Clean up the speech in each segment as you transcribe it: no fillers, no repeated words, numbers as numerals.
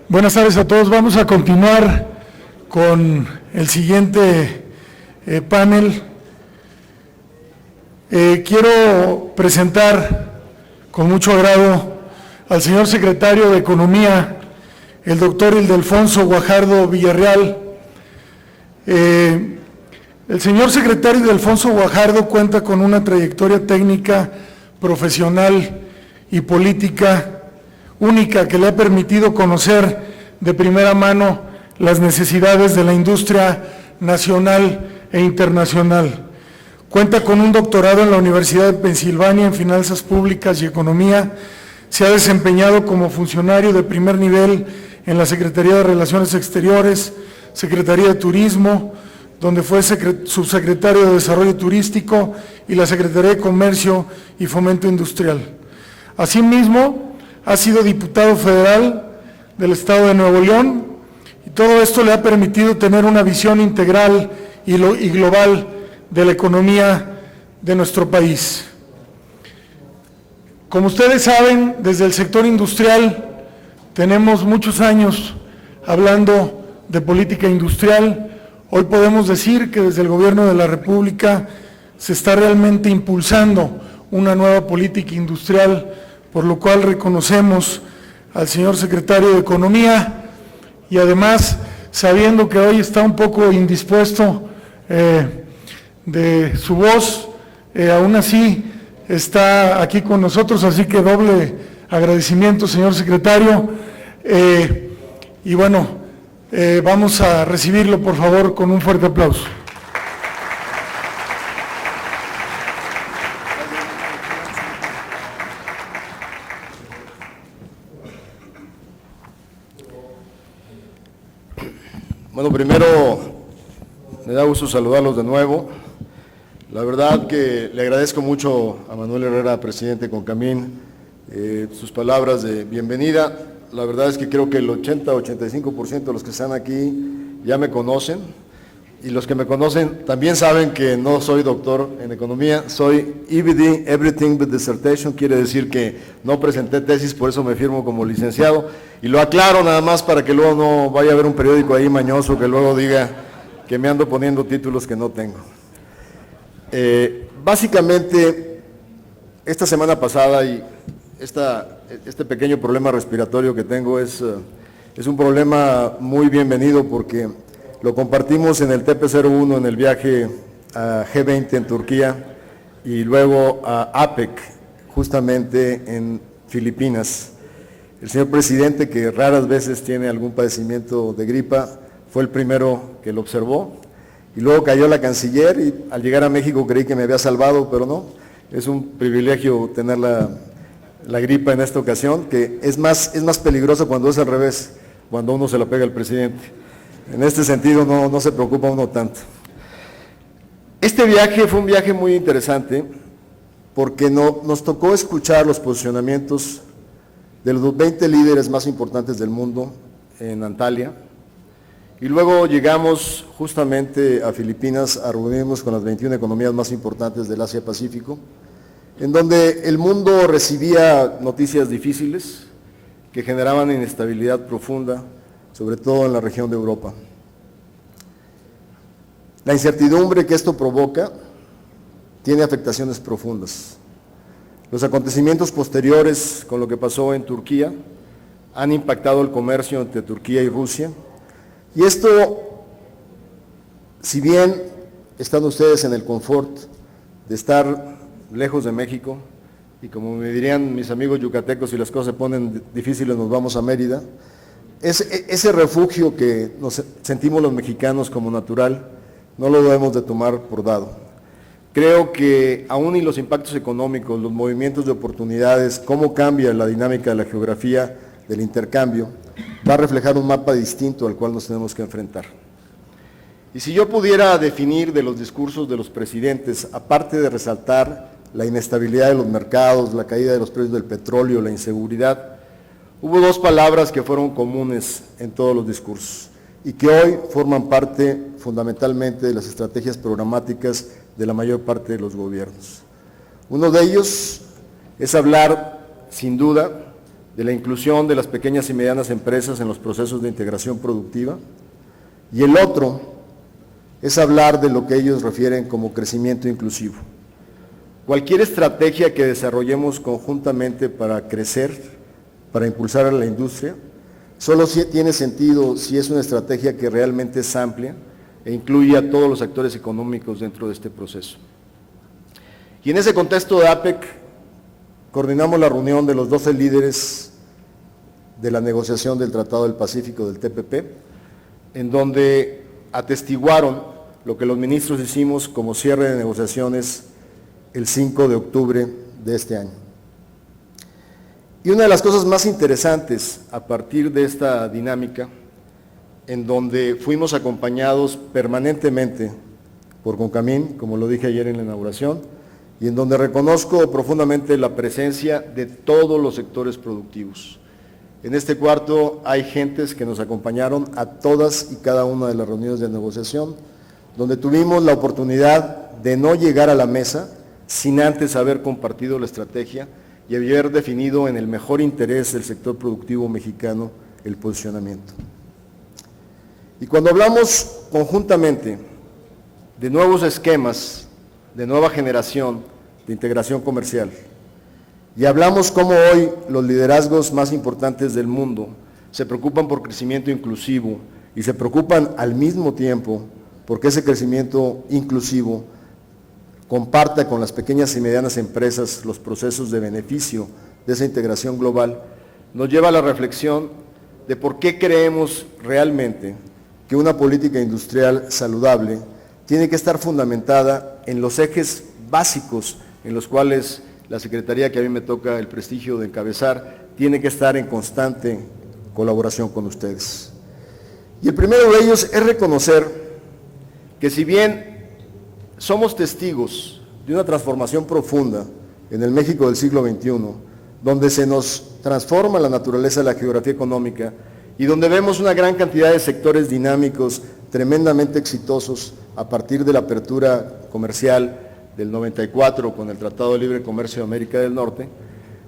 Buenas tardes a todos. Vamos a continuar con el siguiente panel. Quiero presentar con mucho agrado al señor secretario de Economía, el doctor Ildefonso Guajardo Villarreal. El señor secretario Ildefonso Guajardo cuenta con una trayectoria técnica, profesional y política única que le ha permitido conocer de primera mano las necesidades de la industria nacional e internacional. Cuenta con un doctorado en la Universidad de Pensilvania en Finanzas Públicas y Economía. Se ha desempeñado como funcionario de primer nivel en la Secretaría de Relaciones Exteriores, Secretaría de Turismo, donde fue subsecretario de Desarrollo Turístico, y la Secretaría de Comercio y Fomento Industrial. Asimismo, ha sido diputado federal del Estado de Nuevo León, y todo esto le ha permitido tener una visión integral y global de la economía de nuestro país. Como ustedes saben, desde el sector industrial tenemos muchos años hablando de política industrial. Hoy podemos decir que desde el Gobierno de la República se está realmente impulsando una nueva política industrial, por lo cual reconocemos al señor secretario de Economía, y además, sabiendo que hoy está un poco indispuesto de su voz, aún así está aquí con nosotros, así que doble agradecimiento, señor secretario. Y bueno, vamos a recibirlo, por favor, con un fuerte aplauso. Bueno, primero me da gusto saludarlos de nuevo. La verdad que le agradezco mucho a Manuel Herrera, presidente Concamín, sus palabras de bienvenida. La verdad es que creo que el 80-85% de los que están aquí ya me conocen, y los que me conocen también saben que no soy doctor en economía, soy EBD, Everything but Dissertation, quiere decir que no presenté tesis, por eso me firmo como licenciado, y lo aclaro nada más para que luego no vaya a haber un periódico ahí mañoso que luego diga que me ando poniendo títulos que no tengo. Básicamente, esta semana pasada y este pequeño problema respiratorio que tengo es un problema muy bienvenido, porque lo compartimos en el TP01 en el viaje a G20 en Turquía, y luego a APEC, justamente en Filipinas. El señor presidente, que raras veces tiene algún padecimiento de gripa, fue el primero que lo observó, y luego cayó la canciller, y al llegar a México creí que me había salvado, pero no. Es un privilegio tener la gripa en esta ocasión, que es más peligroso cuando es al revés, cuando uno se lo pega al presidente. En este sentido no se preocupa uno tanto. Este viaje fue un viaje muy interesante, porque nos tocó escuchar los posicionamientos de los 20 líderes más importantes del mundo en Antalya, y luego llegamos justamente a Filipinas a reunirnos con las 21 economías más importantes del Asia-Pacífico, en donde el mundo recibía noticias difíciles que generaban inestabilidad profunda, sobre todo en la región de Europa. La incertidumbre que esto provoca tiene afectaciones profundas. Los acontecimientos posteriores con lo que pasó en Turquía han impactado el comercio entre Turquía y Rusia, y esto, si bien están ustedes en el confort de estar lejos de México, y como me dirían mis amigos yucatecos, si las cosas se ponen difíciles nos vamos a Mérida, ese refugio que nos sentimos los mexicanos como natural, no lo debemos de tomar por dado. Creo que aún y los impactos económicos, los movimientos de oportunidades, cómo cambia la dinámica de la geografía del intercambio, va a reflejar un mapa distinto al cual nos tenemos que enfrentar. Y si yo pudiera definir de los discursos de los presidentes, aparte de resaltar la inestabilidad de los mercados, la caída de los precios del petróleo, la inseguridad, hubo dos palabras que fueron comunes en todos los discursos y que hoy forman parte fundamentalmente de las estrategias programáticas de la mayor parte de los gobiernos. Uno de ellos es hablar, sin duda, de la inclusión de las pequeñas y medianas empresas en los procesos de integración productiva, y el otro es hablar de lo que ellos refieren como crecimiento inclusivo. Cualquier estrategia que desarrollemos conjuntamente para crecer, para impulsar a la industria, solo tiene sentido si es una estrategia que realmente es amplia e incluye a todos los actores económicos dentro de este proceso. Y en ese contexto de APEC, coordinamos la reunión de los 12 líderes de la negociación del Tratado del Pacífico, del TPP, en donde atestiguaron lo que los ministros hicimos como cierre de negociaciones el 5 de octubre de este año. Y una de las cosas más interesantes a partir de esta dinámica, en donde fuimos acompañados permanentemente por Concamín, como lo dije ayer en la inauguración, y en donde reconozco profundamente la presencia de todos los sectores productivos. En este cuarto hay gentes que nos acompañaron a todas y cada una de las reuniones de negociación, donde tuvimos la oportunidad de no llegar a la mesa sin antes haber compartido la estrategia y haber definido en el mejor interés del sector productivo mexicano el posicionamiento. Y cuando hablamos conjuntamente de nuevos esquemas, de nueva generación, de integración comercial, y hablamos cómo hoy los liderazgos más importantes del mundo se preocupan por crecimiento inclusivo y se preocupan al mismo tiempo porque ese crecimiento inclusivo comparta con las pequeñas y medianas empresas los procesos de beneficio de esa integración global, nos lleva a la reflexión de por qué creemos realmente que una política industrial saludable tiene que estar fundamentada en los ejes básicos en los cuales la Secretaría que a mí me toca el prestigio de encabezar tiene que estar en constante colaboración con ustedes. Y el primero de ellos es reconocer que si bien somos testigos de una transformación profunda en el México del siglo XXI, donde se nos transforma la naturaleza de la geografía económica y donde vemos una gran cantidad de sectores dinámicos tremendamente exitosos a partir de la apertura comercial del 94 con el Tratado de Libre Comercio de América del Norte,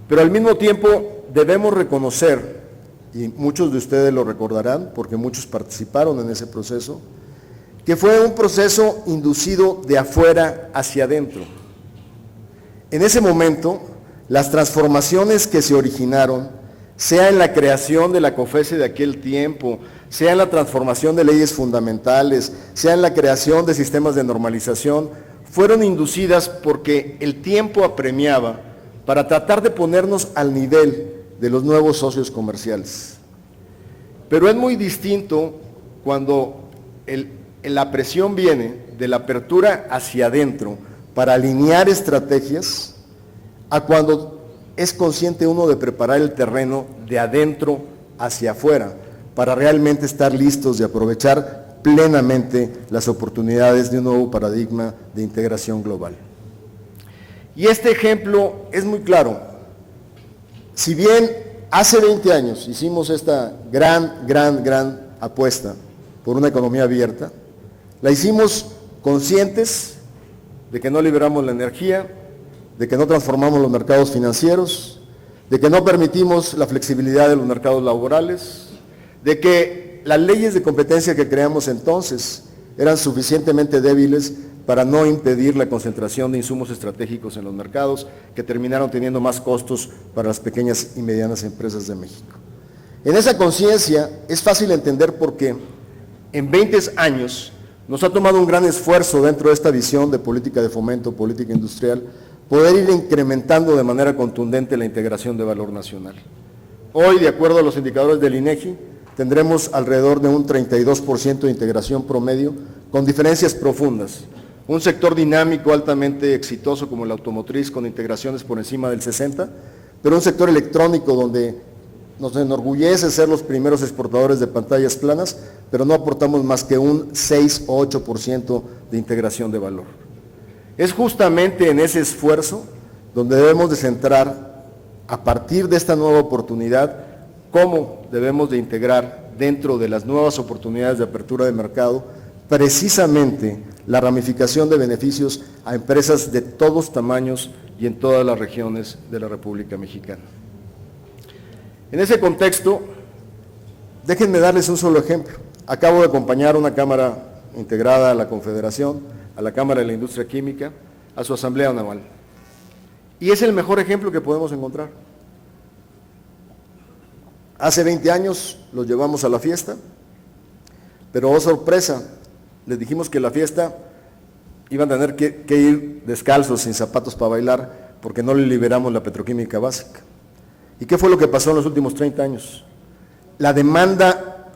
pero al mismo tiempo debemos reconocer, y muchos de ustedes lo recordarán porque muchos participaron en ese proceso, que fue un proceso inducido de afuera hacia adentro. En ese momento, las transformaciones que se originaron, sea en la creación de la COFECE de aquel tiempo, sea en la transformación de leyes fundamentales, sea en la creación de sistemas de normalización, fueron inducidas porque el tiempo apremiaba para tratar de ponernos al nivel de los nuevos socios comerciales. Pero es muy distinto cuando la presión viene de la apertura hacia adentro para alinear estrategias a cuando es consciente uno de preparar el terreno de adentro hacia afuera para realmente estar listos de aprovechar plenamente las oportunidades de un nuevo paradigma de integración global. Y este ejemplo es muy claro. Si bien hace 20 años hicimos esta gran apuesta por una economía abierta, la hicimos conscientes de que no liberamos la energía, de que no transformamos los mercados financieros, de que no permitimos la flexibilidad de los mercados laborales, de que las leyes de competencia que creamos entonces eran suficientemente débiles para no impedir la concentración de insumos estratégicos en los mercados que terminaron teniendo más costos para las pequeñas y medianas empresas de México. En esa conciencia es fácil entender por qué en 20 años nos ha tomado un gran esfuerzo dentro de esta visión de política de fomento, política industrial, poder ir incrementando de manera contundente la integración de valor nacional. Hoy, de acuerdo a los indicadores del INEGI, tendremos alrededor de un 32% de integración promedio, con diferencias profundas. Un sector dinámico altamente exitoso como el automotriz, con integraciones por encima del 60%, pero un sector electrónico donde nos enorgullece ser los primeros exportadores de pantallas planas, pero no aportamos más que un 6 o 8% de integración de valor. Es justamente en ese esfuerzo donde debemos de centrar, a partir de esta nueva oportunidad, cómo debemos de integrar dentro de las nuevas oportunidades de apertura de mercado precisamente la ramificación de beneficios a empresas de todos tamaños y en todas las regiones de la República Mexicana. En ese contexto, déjenme darles un solo ejemplo. Acabo de acompañar una Cámara integrada a la Confederación, a la Cámara de la Industria Química, a su asamblea anual. Y es el mejor ejemplo que podemos encontrar. Hace 20 años los llevamos a la fiesta, pero oh sorpresa, les dijimos que la fiesta iban a tener que ir descalzos, sin zapatos para bailar, porque no le liberamos la petroquímica básica. ¿Y qué fue lo que pasó en los últimos 30 años? La demanda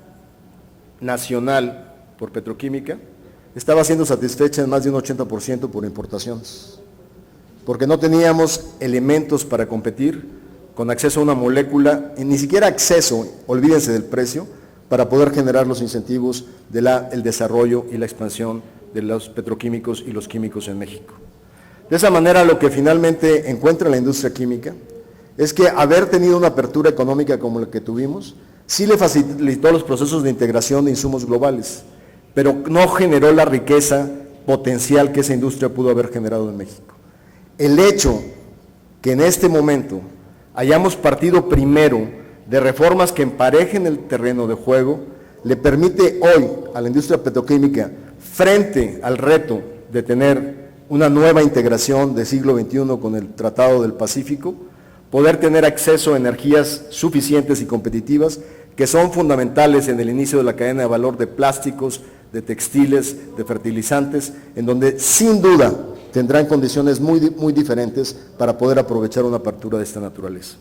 nacional por petroquímica estaba siendo satisfecha en más de un 80% por importaciones, porque no teníamos elementos para competir con acceso a una molécula, y ni siquiera acceso, olvídense del precio, para poder generar los incentivos del desarrollo y la expansión de los petroquímicos y los químicos en México. De esa manera, lo que finalmente encuentra la industria química es que haber tenido una apertura económica como la que tuvimos, sí le facilitó los procesos de integración de insumos globales, pero no generó la riqueza potencial que esa industria pudo haber generado en México. El hecho que en este momento hayamos partido primero de reformas que emparejen el terreno de juego, le permite hoy a la industria petroquímica, frente al reto de tener una nueva integración del siglo XXI con el Tratado del Pacífico, poder tener acceso a energías suficientes y competitivas que son fundamentales en el inicio de la cadena de valor de plásticos, de textiles, de fertilizantes, en donde sin duda tendrán condiciones muy diferentes para poder aprovechar una apertura de esta naturaleza.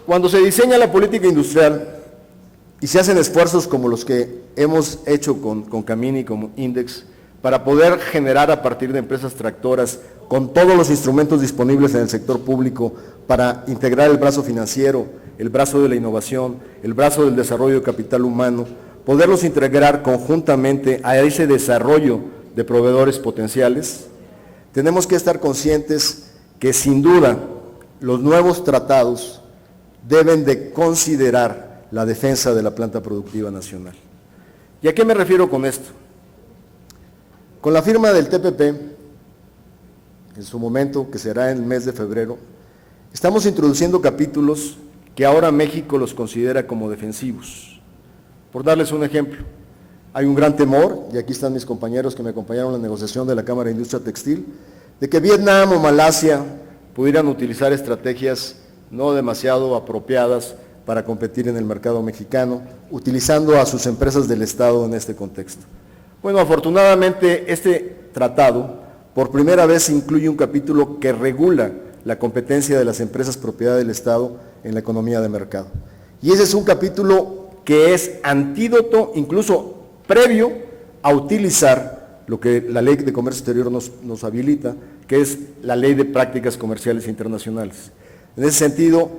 Cuando se diseña la política industrial y se hacen esfuerzos como los que hemos hecho con Camín y con Index, para poder generar a partir de empresas tractoras, con todos los instrumentos disponibles en el sector público, para integrar el brazo financiero, el brazo de la innovación, el brazo del desarrollo de capital humano, poderlos integrar conjuntamente a ese desarrollo de proveedores potenciales, tenemos que estar conscientes que sin duda los nuevos tratados deben de considerar la defensa de la planta productiva nacional. ¿Y a qué me refiero con esto? Con la firma del TPP, en su momento, que será en el mes de febrero, estamos introduciendo capítulos que ahora México los considera como defensivos. Por darles un ejemplo, hay un gran temor, y aquí están mis compañeros que me acompañaron en la negociación de la Cámara de Industria Textil, de que Vietnam o Malasia pudieran utilizar estrategias no demasiado apropiadas para competir en el mercado mexicano, utilizando a sus empresas del Estado en este contexto. Bueno, afortunadamente este tratado por primera vez incluye un capítulo que regula la competencia de las empresas propiedad del Estado en la economía de mercado. Y ese es un capítulo que es antídoto, incluso previo a utilizar lo que la Ley de Comercio Exterior nos habilita, que es la Ley de Prácticas Comerciales Internacionales. En ese sentido,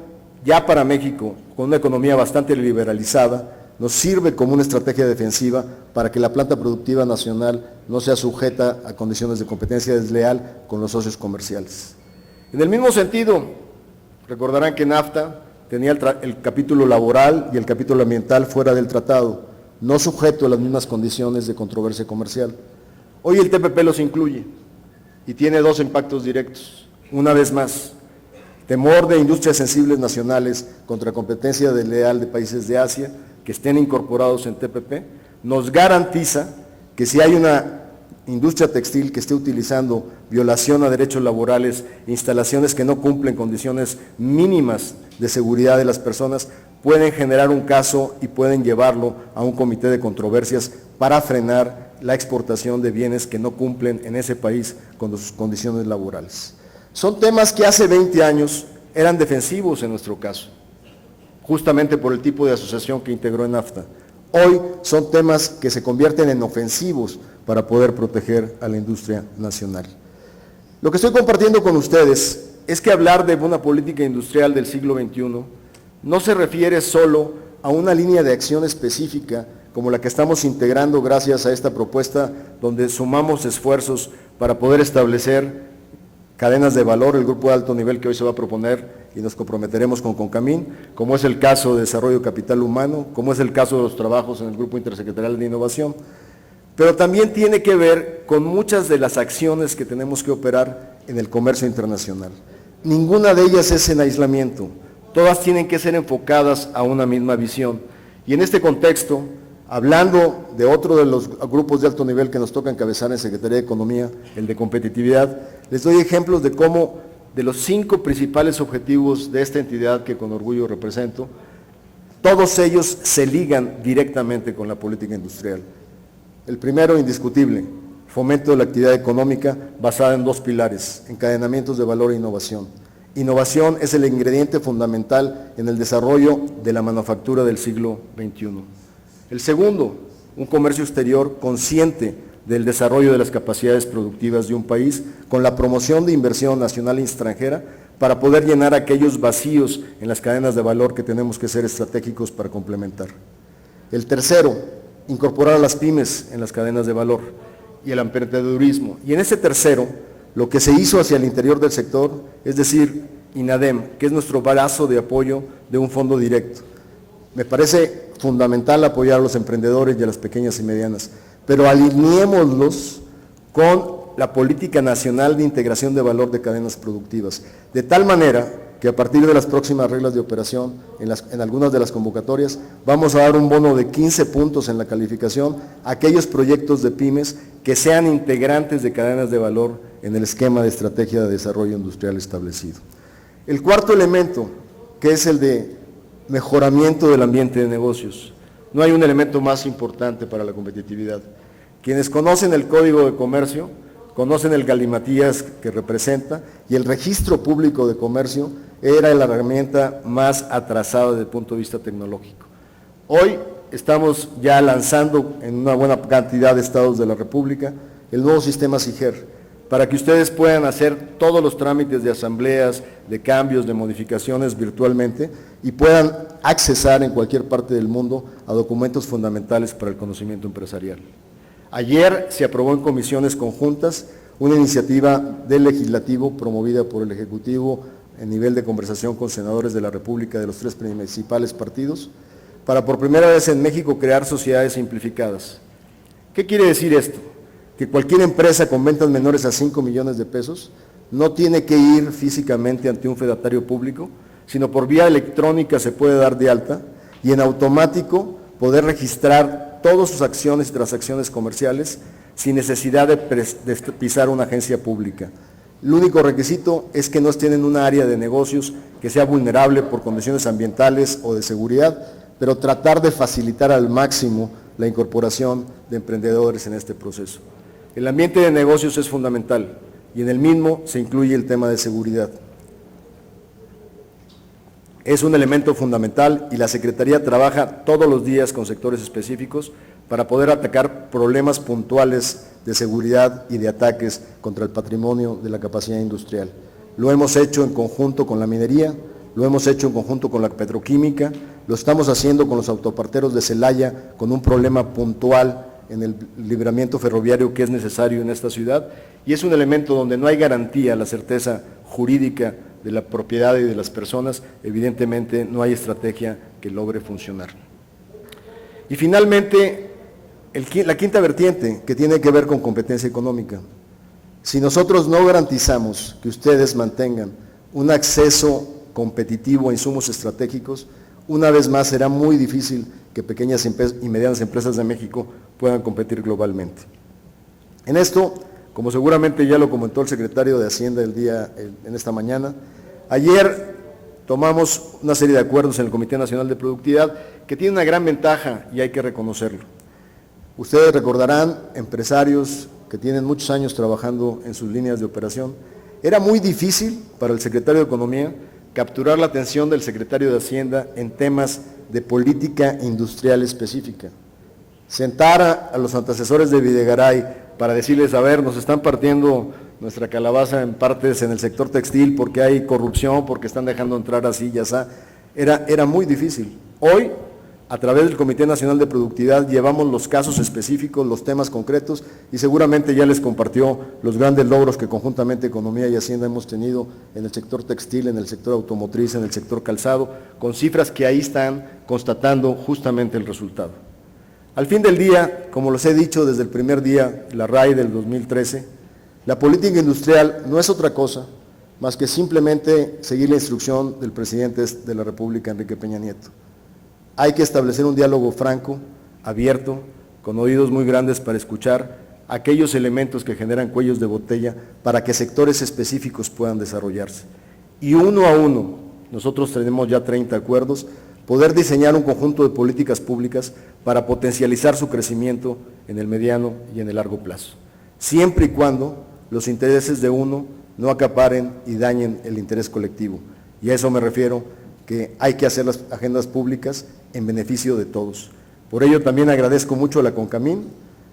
ya para México, con una economía bastante liberalizada, nos sirve como una estrategia defensiva para que la planta productiva nacional no sea sujeta a condiciones de competencia desleal con los socios comerciales. En el mismo sentido, recordarán que NAFTA tenía el capítulo laboral y el capítulo ambiental fuera del tratado, no sujeto a las mismas condiciones de controversia comercial. Hoy el TPP los incluye y tiene dos impactos directos. Una vez más, temor de industrias sensibles nacionales contra competencia desleal de países de Asia que estén incorporados en TPP, nos garantiza que si hay una industria textil que esté utilizando violación a derechos laborales, instalaciones que no cumplen condiciones mínimas de seguridad de las personas, pueden generar un caso y pueden llevarlo a un comité de controversias para frenar la exportación de bienes que no cumplen en ese país con sus condiciones laborales. Son temas que hace 20 años eran defensivos en nuestro caso, justamente por el tipo de asociación que integró en NAFTA. Hoy son temas que se convierten en ofensivos para poder proteger a la industria nacional. Lo que estoy compartiendo con ustedes es que hablar de una política industrial del siglo XXI no se refiere solo a una línea de acción específica como la que estamos integrando gracias a esta propuesta, donde sumamos esfuerzos para poder establecer cadenas de valor, el grupo de alto nivel que hoy se va a proponer y nos comprometeremos con Concamín, como es el caso de desarrollo capital humano, como es el caso de los trabajos en el grupo intersecretarial de innovación, pero también tiene que ver con muchas de las acciones que tenemos que operar en el comercio internacional. Ninguna de ellas es en aislamiento, Todas tienen que ser enfocadas a una misma visión. Y en este contexto, hablando de otro de los grupos de alto nivel que nos toca encabezar en Secretaría de Economía, el de competitividad, les doy ejemplos de cómo de los 5 principales objetivos de esta entidad que con orgullo represento, todos ellos se ligan directamente con la política industrial. El primero, indiscutible, fomento de la actividad económica basada en 2 pilares, encadenamientos de valor e innovación. Innovación es el ingrediente fundamental en el desarrollo de la manufactura del siglo XXI. El segundo, un comercio exterior consciente del desarrollo de las capacidades productivas de un país con la promoción de inversión nacional e extranjera para poder llenar aquellos vacíos en las cadenas de valor que tenemos que ser estratégicos para complementar. El tercero, incorporar a las pymes en las cadenas de valor y el emprendedurismo. Y en ese tercero, lo que se hizo hacia el interior del sector, es decir, INADEM, que es nuestro brazo de apoyo de un fondo directo. Me parece fundamental apoyar a los emprendedores y a las pequeñas y medianas, pero alineémoslos con la política nacional de integración de valor de cadenas productivas, de tal manera que a partir de las próximas reglas de operación, en algunas de las convocatorias, vamos a dar un bono de 15 puntos en la calificación a aquellos proyectos de pymes que sean integrantes de cadenas de valor en el esquema de estrategia de desarrollo industrial establecido. El cuarto elemento, que es el de mejoramiento del ambiente de negocios. No hay un elemento más importante para la competitividad. Quienes conocen el Código de Comercio, conocen el galimatías que representa, y el registro público de comercio era la herramienta más atrasada desde el punto de vista tecnológico. Hoy estamos ya lanzando en una buena cantidad de estados de la República el nuevo sistema SIGER, para que ustedes puedan hacer todos los trámites de asambleas, de cambios, de modificaciones virtualmente y puedan accesar en cualquier parte del mundo a documentos fundamentales para el conocimiento empresarial. Ayer se aprobó en comisiones conjuntas una iniciativa del Legislativo promovida por el Ejecutivo en nivel de conversación con senadores de la República de los 3 principales partidos, para por primera vez en México crear sociedades simplificadas. ¿Qué quiere decir esto? Que cualquier empresa con ventas menores a 5 millones de pesos no tiene que ir físicamente ante un fedatario público, sino por vía electrónica se puede dar de alta y en automático poder registrar todas sus acciones y transacciones comerciales sin necesidad de pisar una agencia pública. El único requisito es que no estén en una área de negocios que sea vulnerable por condiciones ambientales o de seguridad, pero tratar de facilitar al máximo la incorporación de emprendedores en este proceso. El ambiente de negocios es fundamental y en el mismo se incluye el tema de seguridad. Es un elemento fundamental y la Secretaría trabaja todos los días con sectores específicos para poder atacar problemas puntuales de seguridad y de ataques contra el patrimonio de la capacidad industrial. Lo hemos hecho en conjunto con la minería, lo hemos hecho en conjunto con la petroquímica, lo estamos haciendo con los autoparteros de Celaya, con un problema puntual en el libramiento ferroviario que es necesario en esta ciudad, y es un elemento donde no hay garantía, la certeza jurídica de la propiedad y de las personas, evidentemente no hay estrategia que logre funcionar. Y finalmente, la quinta vertiente, que tiene que ver con competencia económica. Si nosotros no garantizamos que ustedes mantengan un acceso competitivo a insumos estratégicos, una vez más será muy difícil que pequeñas y medianas empresas de México puedan competir globalmente. En esto, como seguramente ya lo comentó el secretario de Hacienda en esta mañana, ayer tomamos una serie de acuerdos en el Comité Nacional de Productividad que tiene una gran ventaja y hay que reconocerlo. Ustedes recordarán, empresarios que tienen muchos años trabajando en sus líneas de operación, era muy difícil para el secretario de Economía capturar la atención del secretario de Hacienda en temas de política industrial específica. Sentar a los antecesores de Videgaray para decirles, a ver, nos están partiendo nuestra calabaza en partes en el sector textil porque hay corrupción, porque están dejando entrar así y así, era muy difícil. Hoy, a través del Comité Nacional de Productividad, llevamos los casos específicos, los temas concretos, y seguramente ya les compartió los grandes logros que conjuntamente Economía y Hacienda hemos tenido en el sector textil, en el sector automotriz, en el sector calzado, con cifras que ahí están constatando justamente el resultado. Al fin del día, como los he dicho desde el primer día, la RAI del 2013, la política industrial no es otra cosa más que simplemente seguir la instrucción del presidente de la República, Enrique Peña Nieto. Hay que establecer un diálogo franco, abierto, con oídos muy grandes para escuchar aquellos elementos que generan cuellos de botella para que sectores específicos puedan desarrollarse. Y uno a uno, nosotros tenemos ya 30 acuerdos, poder diseñar un conjunto de políticas públicas para potencializar su crecimiento en el mediano y en el largo plazo, siempre y cuando los intereses de uno no acaparen y dañen el interés colectivo. Y a eso me refiero, que hay que hacer las agendas públicas en beneficio de todos. Por ello también agradezco mucho a la CONCAMIN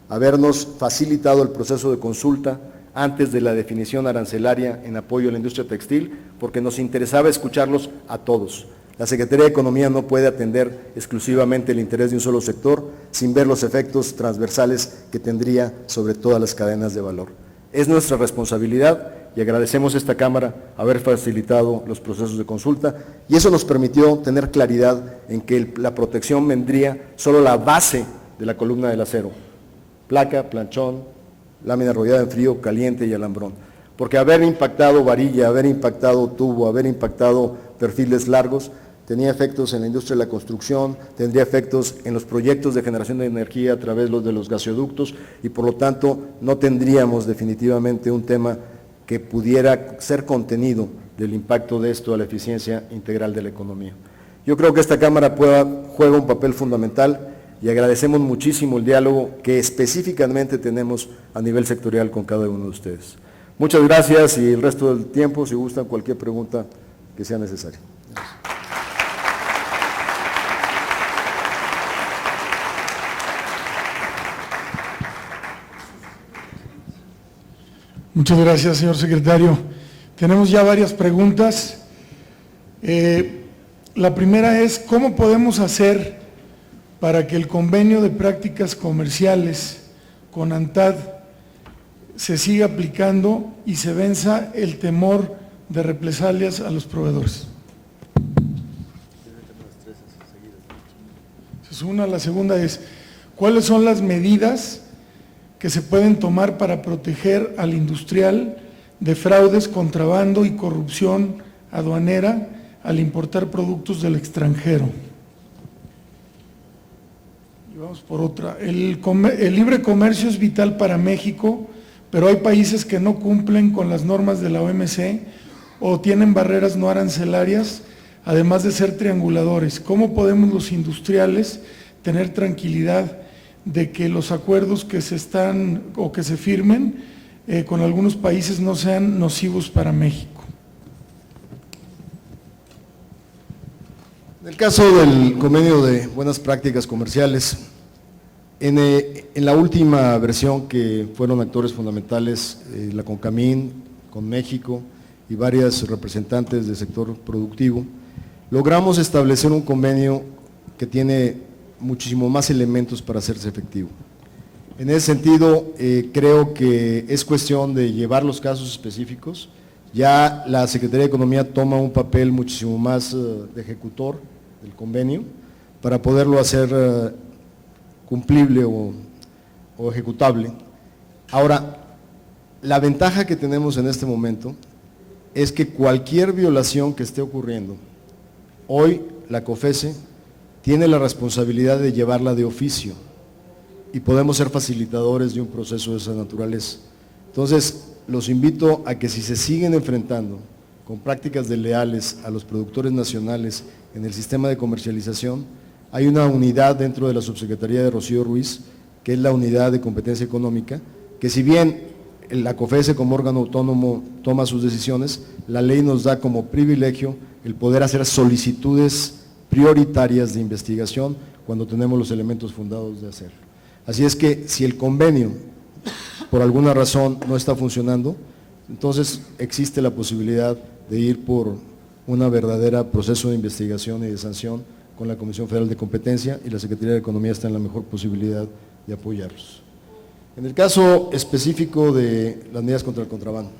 habernos facilitado el proceso de consulta antes de la definición arancelaria en apoyo a la industria textil, porque nos interesaba escucharlos a todos. La Secretaría de Economía no puede atender exclusivamente el interés de un solo sector sin ver los efectos transversales que tendría sobre todas las cadenas de valor. Es nuestra responsabilidad y agradecemos a esta Cámara haber facilitado los procesos de consulta, y eso nos permitió tener claridad en que la protección vendría solo la base de la columna del acero: placa, planchón, lámina rodeada en frío, caliente y alambrón. Porque haber impactado varilla, haber impactado tubo, haber impactado perfiles largos, tenía efectos en la industria de la construcción, tendría efectos en los proyectos de generación de energía a través de los gasoductos, y por lo tanto no tendríamos definitivamente un tema que pudiera ser contenido del impacto de esto a la eficiencia integral de la economía. Yo creo que esta Cámara juega un papel fundamental y agradecemos muchísimo el diálogo que específicamente tenemos a nivel sectorial con cada uno de ustedes. Muchas gracias, y el resto del tiempo, si gustan, cualquier pregunta que sea necesaria. Muchas gracias, señor secretario. Tenemos ya varias preguntas. La primera es, ¿cómo podemos hacer para que el convenio de prácticas comerciales con ANTAD se siga aplicando y se venza el temor de represalias a los proveedores? Esa es una. La segunda es, ¿cuáles son las medidas que se pueden tomar para proteger al industrial de fraudes, contrabando y corrupción aduanera al importar productos del extranjero? Y vamos por otra. El libre comercio es vital para México, pero hay países que no cumplen con las normas de la OMC o tienen barreras no arancelarias, además de ser trianguladores. ¿Cómo podemos los industriales tener tranquilidad de que los acuerdos que se están o que se firmen con algunos países no sean nocivos para México? En el caso del convenio de buenas prácticas comerciales, en la última versión, que fueron actores fundamentales la CONCAMIN con México y varias representantes del sector productivo, logramos establecer un convenio que tiene muchísimo más elementos para hacerse efectivo. En ese sentido, creo que es cuestión de llevar los casos específicos. Ya la Secretaría de Economía toma un papel muchísimo más de ejecutor del convenio para poderlo hacer cumplible o ejecutable. Ahora, la ventaja que tenemos en este momento es que cualquier violación que esté ocurriendo, hoy la COFECE tiene la responsabilidad de llevarla de oficio y podemos ser facilitadores de un proceso de esa naturaleza. Entonces, los invito a que, si se siguen enfrentando con prácticas desleales a los productores nacionales en el sistema de comercialización, hay una unidad dentro de la Subsecretaría de Rocío Ruiz, que es la Unidad de Competencia Económica, que si bien la COFECE como órgano autónomo toma sus decisiones, la ley nos da como privilegio el poder hacer solicitudes prioritarias de investigación cuando tenemos los elementos fundados de hacerlo. Así es que si el convenio por alguna razón no está funcionando, entonces existe la posibilidad de ir por una verdadera proceso de investigación y de sanción con la Comisión Federal de Competencia, y la Secretaría de Economía está en la mejor posibilidad de apoyarlos. En el caso específico de las medidas contra el contrabando,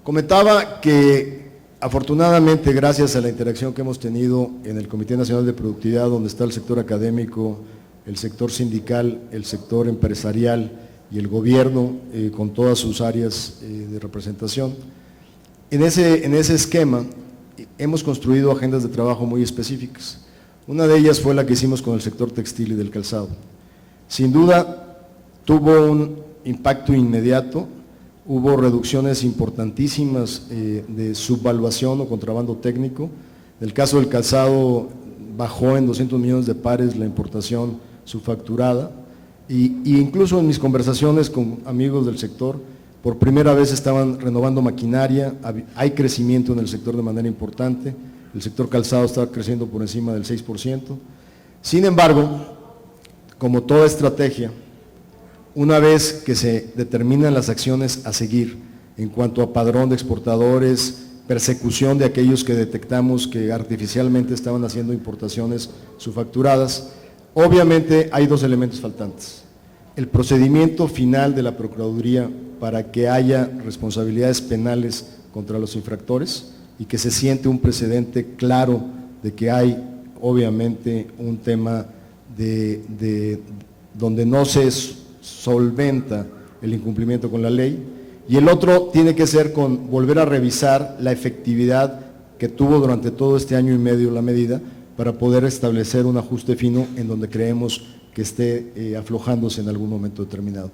comentaba que afortunadamente, gracias a la interacción que hemos tenido en el Comité Nacional de Productividad, donde está el sector académico, el sector sindical, el sector empresarial y el gobierno con todas sus áreas de representación, En ese esquema hemos construido agendas de trabajo muy específicas. Una de ellas fue la que hicimos con el sector textil y del calzado. Sin duda, tuvo un impacto inmediato, hubo reducciones importantísimas de subvaluación o contrabando técnico. En el caso del calzado, bajó en 200 millones de pares la importación subfacturada, y incluso en mis conversaciones con amigos del sector, por primera vez estaban renovando maquinaria, hay crecimiento en el sector de manera importante, el sector calzado está creciendo por encima del 6%. Sin embargo, como toda estrategia, una vez que se determinan las acciones a seguir en cuanto a padrón de exportadores, persecución de aquellos que detectamos que artificialmente estaban haciendo importaciones subfacturadas, obviamente hay dos elementos faltantes. El procedimiento final de la Procuraduría para que haya responsabilidades penales contra los infractores y que se siente un precedente claro de que hay obviamente un tema de donde no se solventa el incumplimiento con la ley, y el otro tiene que ser con volver a revisar la efectividad que tuvo durante todo este año y medio la medida para poder establecer un ajuste fino en donde creemos que esté aflojándose en algún momento determinado.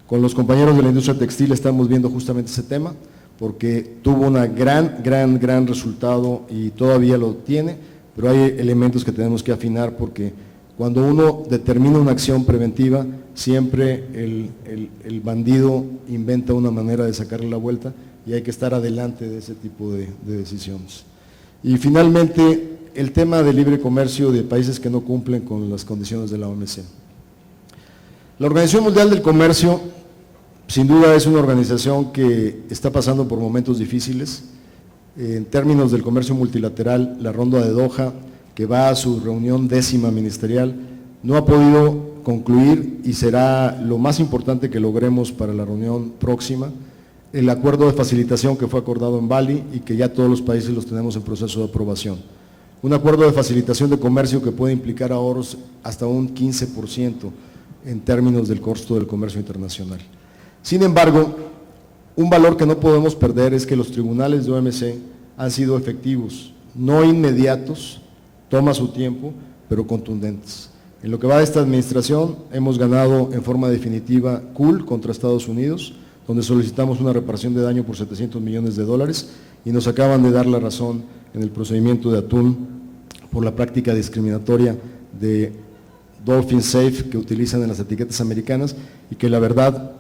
Con los compañeros de la industria textil estamos viendo justamente ese tema, porque tuvo una gran resultado y todavía lo tiene, pero hay elementos que tenemos que afinar, porque cuando uno determina una acción preventiva, siempre el bandido inventa una manera de sacarle la vuelta y hay que estar adelante de ese tipo de decisiones. Y finalmente, el tema del libre comercio de países que no cumplen con las condiciones de la OMC. La Organización Mundial del Comercio, sin duda, es una organización que está pasando por momentos difíciles. En términos del comercio multilateral, la ronda de Doha, que va a su reunión 10ª ministerial, no ha podido concluir y será lo más importante que logremos para la reunión próxima, el acuerdo de facilitación que fue acordado en Bali y que ya todos los países los tenemos en proceso de aprobación. Un acuerdo de facilitación de comercio que puede implicar ahorros hasta un 15% en términos del costo del comercio internacional. Sin embargo, un valor que no podemos perder es que los tribunales de OMC han sido efectivos, no inmediatos, toma su tiempo, pero contundentes. En lo que va de esta administración, hemos ganado en forma definitiva CUL contra Estados Unidos, donde solicitamos una reparación de daño por $700 millones y nos acaban de dar la razón en el procedimiento de atún por la práctica discriminatoria de Dolphin Safe que utilizan en las etiquetas americanas y que la verdad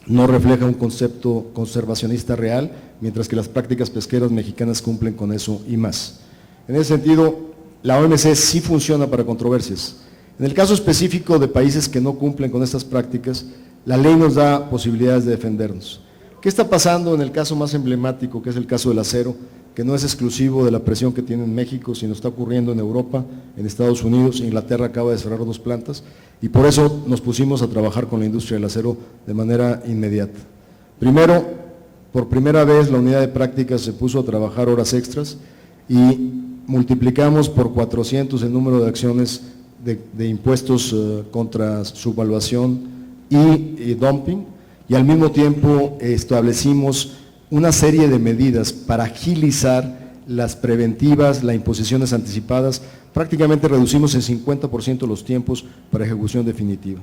no refleja un concepto conservacionista real, mientras que las prácticas pesqueras mexicanas cumplen con eso y más. En ese sentido, la OMC sí funciona para controversias. En el caso específico de países que no cumplen con estas prácticas, la ley nos da posibilidades de defendernos. ¿Qué está pasando en el caso más emblemático, que es el caso del acero, que no es exclusivo de la presión que tiene en México, sino está ocurriendo en Europa, en Estados Unidos? Inglaterra acaba de cerrar 2 plantas y por eso nos pusimos a trabajar con la industria del acero de manera inmediata. Primero, por primera vez la unidad de prácticas se puso a trabajar horas extras y multiplicamos por 400 el número de acciones de impuestos contra subvaluación y dumping, y al mismo tiempo establecimos una serie de medidas para agilizar las preventivas, las imposiciones anticipadas. Prácticamente reducimos en 50% los tiempos para ejecución definitiva.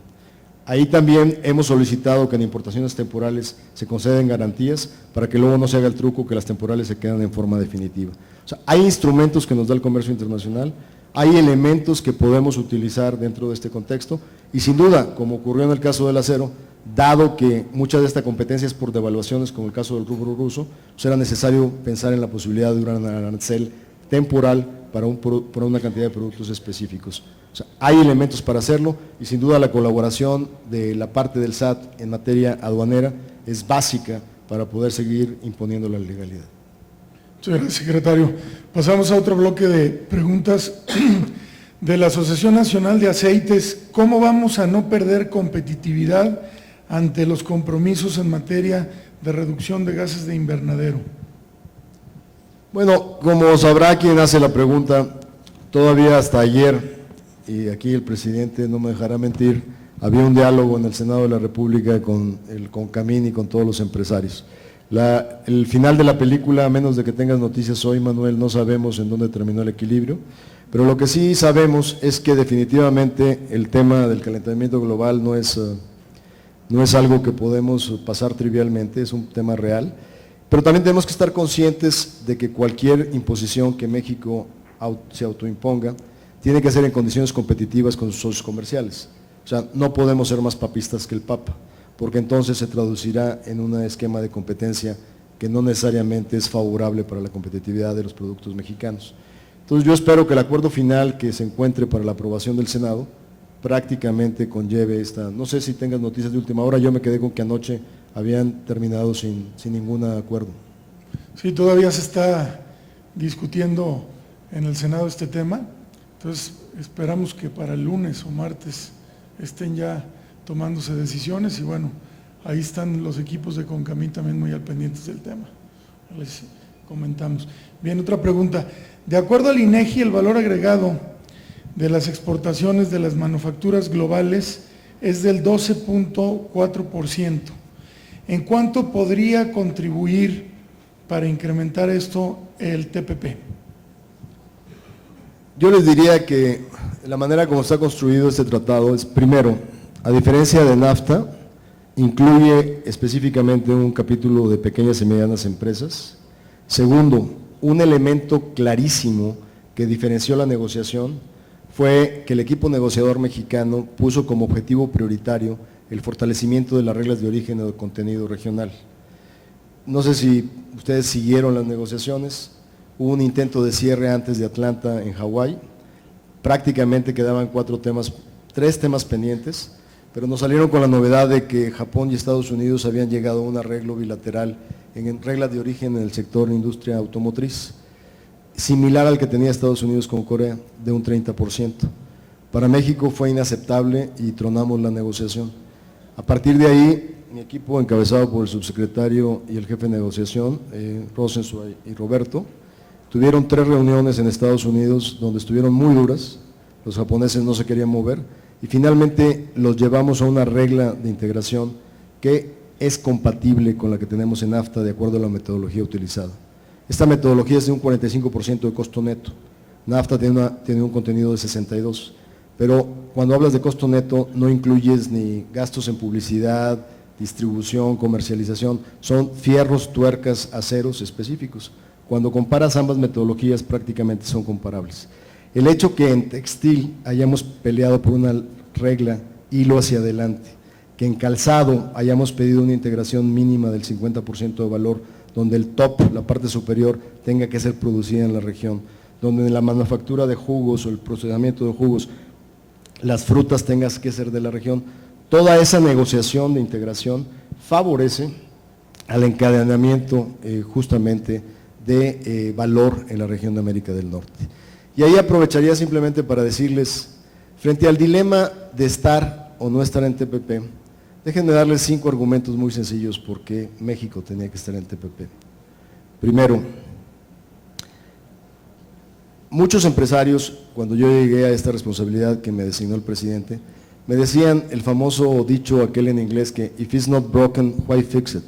Ahí también hemos solicitado que en importaciones temporales se conceden garantías para que luego no se haga el truco que las temporales se quedan en forma definitiva. O sea, hay instrumentos que nos da el comercio internacional, hay elementos que podemos utilizar dentro de este contexto y sin duda, como ocurrió en el caso del acero, dado que mucha de esta competencia es por devaluaciones, como el caso del rubro ruso, será necesario pensar en la posibilidad de un arancel temporal para una cantidad de productos específicos. O sea, hay elementos para hacerlo y sin duda la colaboración de la parte del SAT en materia aduanera es básica para poder seguir imponiendo la legalidad. Muchas gracias, secretario. Pasamos a otro bloque de preguntas de la Asociación Nacional de Aceites. ¿Cómo vamos a no perder competitividad ante los compromisos en materia de reducción de gases de invernadero? Bueno, como sabrá quien hace la pregunta, todavía hasta ayer, y aquí el presidente no me dejará mentir, había un diálogo en el Senado de la República con Camín y con todos los empresarios. El final de la película, a menos de que tengas noticias hoy, Manuel, no sabemos en dónde terminó el equilibrio, pero lo que sí sabemos es que definitivamente el tema del calentamiento global no es algo que podemos pasar trivialmente, es un tema real, pero también tenemos que estar conscientes de que cualquier imposición que México se autoimponga tiene que ser en condiciones competitivas con sus socios comerciales. O sea, no podemos ser más papistas que el Papa, porque entonces se traducirá en un esquema de competencia que no necesariamente es favorable para la competitividad de los productos mexicanos. Entonces yo espero que el acuerdo final que se encuentre para la aprobación del Senado prácticamente conlleve esta, no sé si tengas noticias de última hora, yo me quedé con que anoche habían terminado sin ningún acuerdo. Sí, todavía se está discutiendo en el Senado este tema, entonces esperamos que para el lunes o martes estén ya tomándose decisiones y bueno, ahí están los equipos de Concamín también muy al pendientes del tema, les comentamos. Bien, otra pregunta, de acuerdo al INEGI, el valor agregado de las exportaciones de las manufacturas globales es del 12.4%. ¿En cuánto podría contribuir para incrementar esto el TPP? Yo les diría que la manera como está construido este tratado es, primero, a diferencia de NAFTA, incluye específicamente un capítulo de pequeñas y medianas empresas. Segundo, un elemento clarísimo que diferenció la negociación fue que el equipo negociador mexicano puso como objetivo prioritario el fortalecimiento de las reglas de origen o de contenido regional. No sé si ustedes siguieron las negociaciones, hubo un intento de cierre antes de Atlanta en Hawái, prácticamente quedaban 3 temas pendientes, pero nos salieron con la novedad de que Japón y Estados Unidos habían llegado a un arreglo bilateral en reglas de origen en el sector industria automotriz, similar al que tenía Estados Unidos con Corea, de un 30%. Para México fue inaceptable y tronamos la negociación. A partir de ahí, mi equipo, encabezado por el subsecretario y el jefe de negociación, Rosenzweig y Roberto, tuvieron 3 reuniones en Estados Unidos donde estuvieron muy duras, los japoneses no se querían mover, y finalmente los llevamos a una regla de integración que es compatible con la que tenemos en NAFTA de acuerdo a la metodología utilizada. Esta metodología es de un 45% de costo neto, NAFTA tiene un contenido de 62%, pero cuando hablas de costo neto no incluyes ni gastos en publicidad, distribución, comercialización, son fierros, tuercas, aceros específicos. Cuando comparas ambas metodologías prácticamente son comparables. El hecho que en textil hayamos peleado por una regla hilo hacia adelante, que en calzado hayamos pedido una integración mínima del 50% de valor, donde el top, la parte superior, tenga que ser producida en la región, donde en la manufactura de jugos o el procesamiento de jugos, las frutas tengan que ser de la región, toda esa negociación de integración favorece al encadenamiento justamente de valor en la región de América del Norte. Y ahí aprovecharía simplemente para decirles, frente al dilema de estar o no estar en TPP, déjenme darles 5 argumentos muy sencillos por qué México tenía que estar en TPP. Primero, muchos empresarios, cuando yo llegué a esta responsabilidad que me designó el presidente, me decían el famoso dicho aquel en inglés que if it's not broken, why fix it?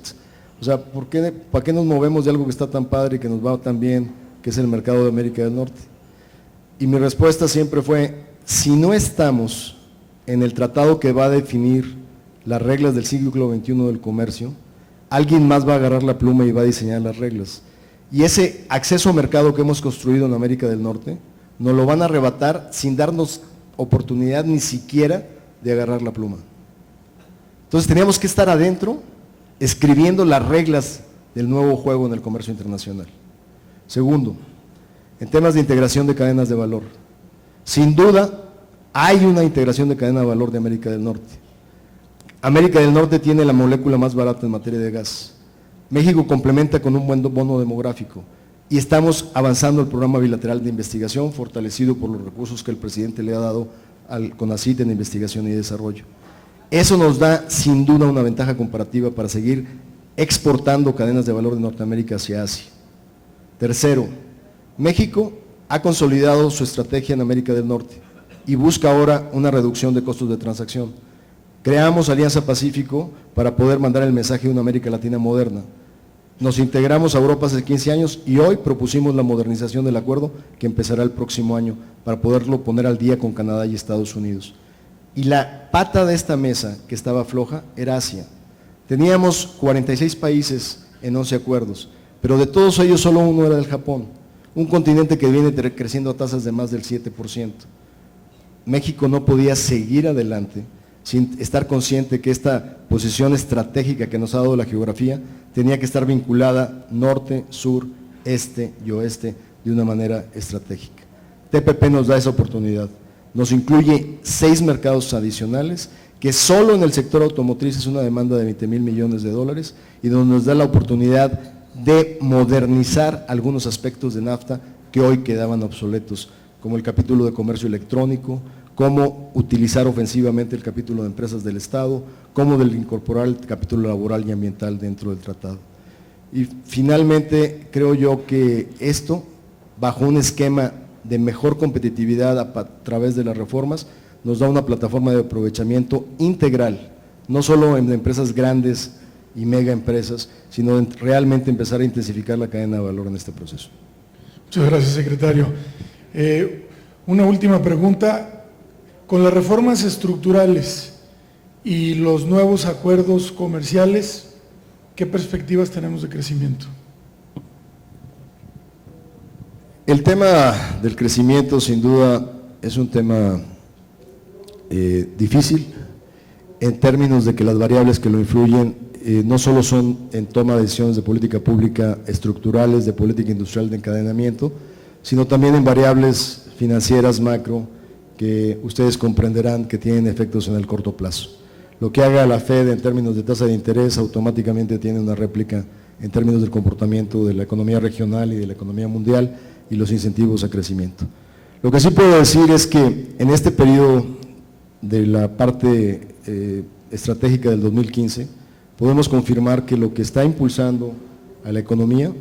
O sea, ¿para qué nos movemos de algo que está tan padre y que nos va tan bien, que es el mercado de América del Norte? Y mi respuesta siempre fue, si no estamos en el tratado que va a definir las reglas del siglo XXI del comercio, alguien más va a agarrar la pluma y va a diseñar las reglas. Y ese acceso a mercado que hemos construido en América del Norte, nos lo van a arrebatar sin darnos oportunidad ni siquiera de agarrar la pluma. Entonces teníamos que estar adentro, escribiendo las reglas del nuevo juego en el comercio internacional. Segundo, en temas de integración de cadenas de valor. Sin duda, hay una integración de cadena de valor de América del Norte. América del Norte tiene la molécula más barata en materia de gas. México complementa con un buen bono demográfico y estamos avanzando el programa bilateral de investigación fortalecido por los recursos que el presidente le ha dado al CONACYT en investigación y desarrollo. Eso nos da sin duda una ventaja comparativa para seguir exportando cadenas de valor de Norteamérica hacia Asia. Tercero, México ha consolidado su estrategia en América del Norte y busca ahora una reducción de costos de transacción. Creamos Alianza Pacífico para poder mandar el mensaje de una América Latina moderna. Nos integramos a Europa hace 15 años y hoy propusimos la modernización del acuerdo que empezará el próximo año para poderlo poner al día con Canadá y Estados Unidos. Y la pata de esta mesa que estaba floja era Asia. Teníamos 46 países en 11 acuerdos, pero de todos ellos solo uno era el Japón, un continente que viene creciendo a tasas de más del 7%. México no podía seguir adelante sin estar consciente que esta posición estratégica que nos ha dado la geografía tenía que estar vinculada norte, sur, este y oeste de una manera estratégica. TPP nos da esa oportunidad, nos incluye 6 mercados adicionales que solo en el sector automotriz es una demanda de 20,000 millones de dólares y donde nos da la oportunidad de modernizar algunos aspectos de NAFTA que hoy quedaban obsoletos, como el capítulo de comercio electrónico, cómo utilizar ofensivamente el capítulo de empresas del Estado, cómo incorporar el capítulo laboral y ambiental dentro del tratado. Y finalmente creo yo que esto, bajo un esquema de mejor competitividad a través de las reformas, nos da una plataforma de aprovechamiento integral, no solo en empresas grandes y mega empresas, sino en realmente empezar a intensificar la cadena de valor en este proceso. Muchas gracias, secretario. Una última pregunta. Con las reformas estructurales y los nuevos acuerdos comerciales, ¿qué perspectivas tenemos de crecimiento? El tema del crecimiento sin duda es un tema difícil en términos de que las variables que lo influyen no solo son en toma de decisiones de política pública estructurales, de política industrial de encadenamiento, sino también en variables financieras macro que ustedes comprenderán que tienen efectos en el corto plazo. Lo que haga la Fed en términos de tasa de interés automáticamente tiene una réplica en términos del comportamiento de la economía regional y de la economía mundial y los incentivos a crecimiento. Lo que sí puedo decir es que en este periodo de la parte estratégica del 2015, podemos confirmar que lo que está impulsando a la economía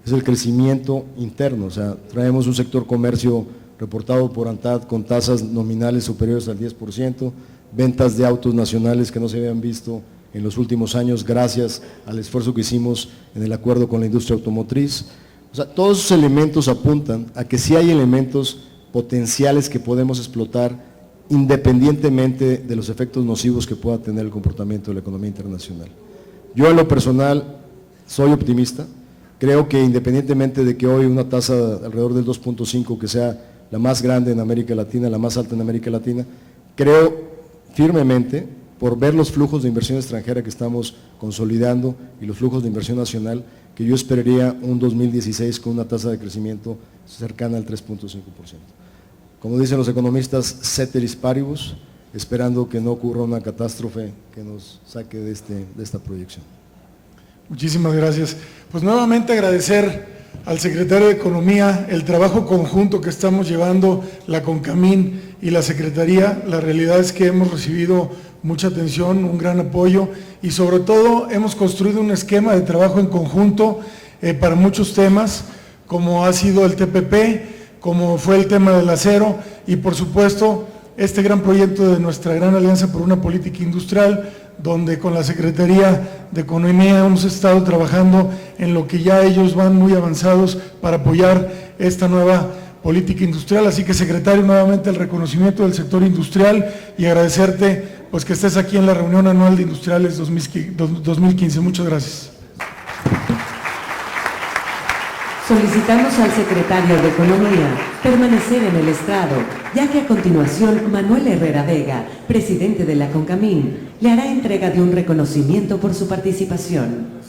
es el crecimiento interno, o sea, traemos un sector comercio reportado por ANTAD con tasas nominales superiores al 10%, ventas de autos nacionales que no se habían visto en los últimos años gracias al esfuerzo que hicimos en el acuerdo con la industria automotriz. O sea, todos esos elementos apuntan a que sí hay elementos potenciales que podemos explotar independientemente de los efectos nocivos que pueda tener el comportamiento de la economía internacional. Yo en lo personal soy optimista, creo que independientemente de que hoy una tasa alrededor del 2.5 que sea la más grande en América Latina, la más alta en América Latina, creo firmemente, por ver los flujos de inversión extranjera que estamos consolidando y los flujos de inversión nacional, que yo esperaría un 2016 con una tasa de crecimiento cercana al 3.5%. Como dicen los economistas, ceteris paribus, esperando que no ocurra una catástrofe que nos saque de esta proyección. Muchísimas gracias. Pues nuevamente agradecer al secretario de Economía el trabajo conjunto que estamos llevando la CONCAMIN y la Secretaría. La realidad es que hemos recibido mucha atención, un gran apoyo y sobre todo hemos construido un esquema de trabajo en conjunto para muchos temas, como ha sido el TPP, como fue el tema del acero y por supuesto este gran proyecto de nuestra gran alianza por una política industrial, donde con la Secretaría de Economía hemos estado trabajando en lo que ya ellos van muy avanzados para apoyar esta nueva política industrial. Así que, secretario, nuevamente el reconocimiento del sector industrial y agradecerte pues que estés aquí en la reunión anual de Industriales 2015. Muchas gracias. Solicitamos al secretario de Economía permanecer en el estrado, ya que a continuación Manuel Herrera Vega, presidente de la CONCAMIN, le hará entrega de un reconocimiento por su participación.